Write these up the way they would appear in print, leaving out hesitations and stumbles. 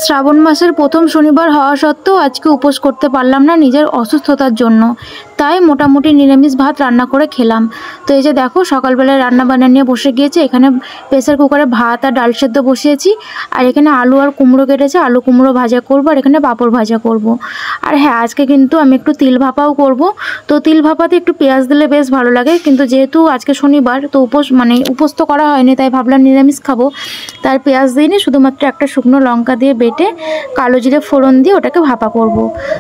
শ্রাবণ মাসের প্রথম শনিবার হওয়া সত্ত্বেও আজকে উপোস করতে পারলাম না নিজের অসুস্থতার জন্য, তাই মোটামুটি নিরামিষ ভাত রান্না করে খেলাম। তো এই যে দেখো সকালবেলায় রান্না বান্না নিয়ে বসে গিয়েছে। এখানে প্রেসার কুকারে ভাত আর ডাল সেদ্ধ বসিয়েছি, আর এখানে আলু আর কুমড়ো কেটেছে, আলু কুমড়ো ভাজা করব, আর এখানে পাঁপড় ভাজা করব। আর হ্যাঁ, আজকে কিন্তু আমি একটু তিল ভাপাও করব। তো তিল ভাপাতে একটু পেঁয়াজ দিলে বেশ ভালো লাগে, কিন্তু যেহেতু আজকে শনিবার তো উপোস তো করা হয়নি, তাই ভাবলাম নিরামিষ খাবো, তার পেঁয়াজ দিইনি, শুধুমাত্র একটা শুকনো লঙ্কা দিয়ে বেটে কালো জিরে ফোড়ন দিয়ে ওটাকে ভাপা করব।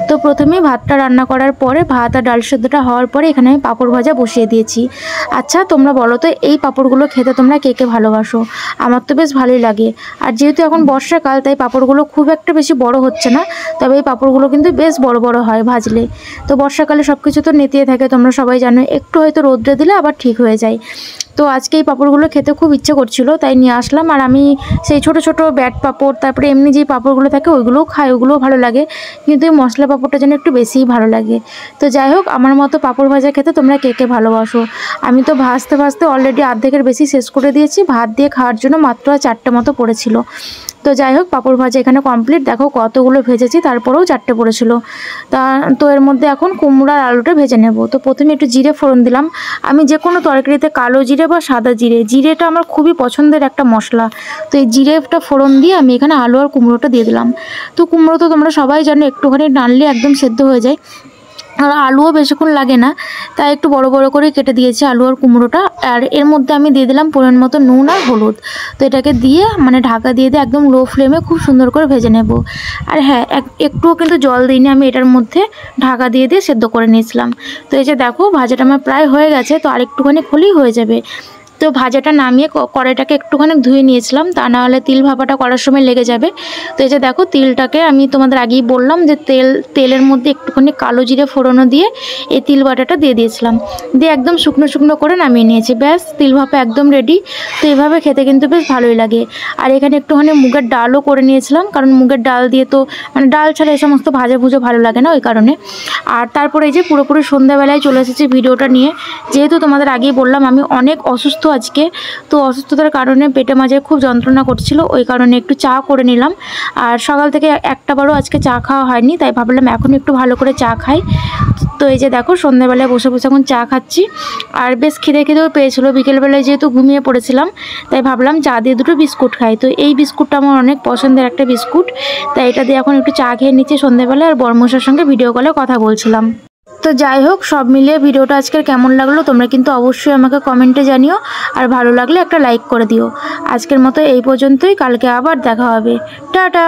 তো প্রথমেই ভাতটা রান্না করার পরে, ভাত আর ডাল সেদ্ধটা হওয়ার পরে এখানে আমি পাঁপড় ভাজা বসিয়ে দিয়েছি। আচ্ছা, তোমরা বলো তো এই পাঁপড়গুলো খেতে তোমরা কে কে ভালোবাসো? আমার তো বেশ ভালোই লাগে। আর যেহেতু এখন বর্ষাকাল, তাই পাঁপড়গুলো খুব একটা বেশি বড় হচ্ছে না, তবে এই পাঁপড়গুলো কিন্তু বেশ বড় বড় হয় ভাজলে। তো বর্ষাকালে সব কিছু তো নেতিয়ে থাকে, তোমরা সবাই জানো, একটু হয়তো রোদ্রে দিলে আবার ঠিক হয়ে যায়। তো আজকে এই পাঁপড়গুলো খেতে খুব ইচ্ছে করছিল, তাই নিয়ে আসলাম। আর আমি সেই ছোট ছোট ব্যাট পাঁপড়, তারপরে এমনি যেই পাঁপড়গুলো থাকে ওইগুলোও খাই, ওগুলোও ভালো লাগে, কিন্তু এই মশলা পাঁপড়টা যেন একটু বেশিই ভালো লাগে। তো যাই হোক, আমার মতো পাঁপড় ভাজা খেতে তোমরা কে কে ভালোবাসো? আমি তো ভাজতে ভাজতে অলরেডি অর্ধেকের বেশি শেষ করে দিয়েছি, ভাত দিয়ে খাওয়ার জন্য মাত্র 4টে মতো পড়েছিল। তো যাই হোক, পাঁপড় ভাজা এখানে কমপ্লিট। দেখো কতগুলো ভেজেছি, তারপরেও 4টে পড়েছিল। তো এর মধ্যে এখন কুমড়ো আর আলুটা ভেজে নেব। তো প্রথমে একটু জিরে ফোড়ন দিলাম। আমি যে কোনো তরকারিতে কালো জিরে বা সাদা জিরে, জিরেটা আমার খুবই পছন্দের একটা মশলা। তো এই জিরেটা ফোড়ন দিয়ে আমি এখানে আলু আর কুমড়োটা দিয়ে দিলাম। তো কুমড়ো তো তোমরা সবাই জানো, একটুখানি নাড়লে একদম সেদ্ধ হয়ে যায়, আর আলুও বেশিক্ষণ লাগে না, তাই একটু বড় বড় করে কেটে দিয়েছি আলু আর কুমড়োটা। আর এর মধ্যে আমি দিয়ে দিলাম পরিমাণ মতো নুন আর হলুদ। তো এটাকে দিয়ে ঢাকা দিয়ে একদম লো ফ্লেমে খুব সুন্দর করে ভেজে নেব। আর হ্যাঁ, একটুও কিন্তু জল দিইনি, আমি এটার মধ্যে ঢাকা দিয়ে সেদ্ধ করে নিয়েছিলাম। তো এই যে দেখো ভাজাটা আমার প্রায় হয়ে গেছে, তো আর একটুখানি হলেই হয়ে যাবে। তো ভাজাটা নামিয়ে কড়াইটাকে একটুখানি ধুয়ে নিয়েছিলাম, তা না হলে তিল ভাপাটা করার সময় লেগে যাবে। তো এই যে দেখো তিলটাকে আমি তোমাদের আগেই বললাম যে তেলের মধ্যে একটুখানি কালো জিরে ফোড়নো দিয়ে এই তিল বাটাটা দিয়ে দিয়েছিলাম, দিয়ে একদম শুকনো শুকনো করে নামিয়ে নিয়েছি। ব্যাস, তিল ভাপা একদম রেডি। তো এইভাবে খেতে কিন্তু বেশ ভালোই লাগে। আর এখানে একটুখানি মুগের ডালও করে নিয়েছিলাম, কারণ মুগের ডাল দিয়ে তো ডাল ছাড়া এই সমস্ত ভাজা ভুজো ভালো লাগে না, ওই কারণে। আর তারপরে এই যে পুরোপুরি সন্ধ্যাবেলায় চলে এসেছি ভিডিওটা নিয়ে। যেহেতু তোমাদের আগেই বললাম আমি অনেক অসুস্থ আজকে, তো অসুস্থতার কারণে পেটে মাঝে খুব যন্ত্রণা করছিল, ওই কারণে একটু চা করে নিলাম। আর সকাল থেকে একটাবারও আজকে চা খাওয়া হয়নি, তাই ভাবলাম এখন একটু ভালো করে চা খাই। তো এই যে দেখো সন্ধ্যাবেলায় বসে বসে এখন চা খাচ্ছি। আর বেশ খিদেও পেয়েছিল, বিকেলবেলায় যেহেতু ঘুমিয়ে পড়েছিলাম, তাই ভাবলাম চা দিয়ে দুটো বিস্কুট খাই। তো এই বিস্কুটটা আমার অনেক পছন্দের একটা বিস্কুট, তাই এটা দিয়ে এখন একটু চা খেয়ে নিচ্ছি সন্ধ্যাবেলায়, আর বর্মশার সঙ্গে ভিডিও কলে কথা বলছিলাম। তো যাই হোক, সব মিলিয়ে ভিডিওটা আজকের কেমন লাগলো তোমরা কিন্তু অবশ্যই আমাকে কমেন্টে জানিও, আর ভালো লাগলে একটা লাইক করে দিও। আজকের মতো এই পর্যন্তই, কালকে আবার দেখা হবে। টাটা।